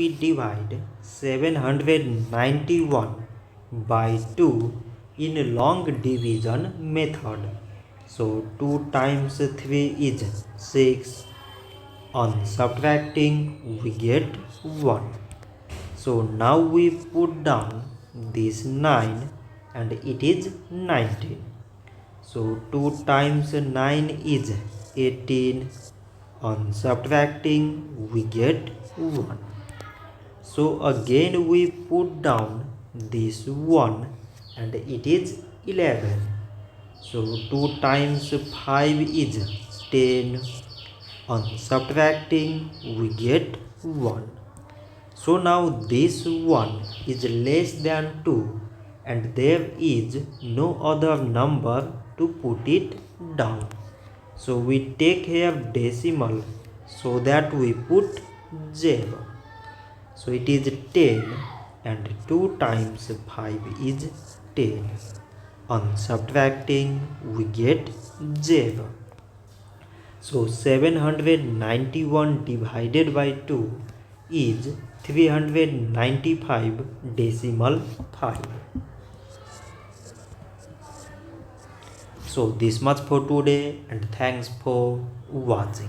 we divide 791 by 2 in long division method. So 2 times 3 is 6. On subtracting we get 1. So now we put down this 9 and it is 19. So 2 times 9 is 18. On subtracting we get 1. So again we put down this 1 and it is 11. So 2 times 5 is 10. On subtracting we get 1. So now this 1 is less than 2 and there is no other number to put it down. So we take here decimal so that we put 0. So it is 10 and 2 times 5 is 10. On subtracting we get 0. So 791 divided by 2 is 395 decimal 5. So this much for today and thanks for watching.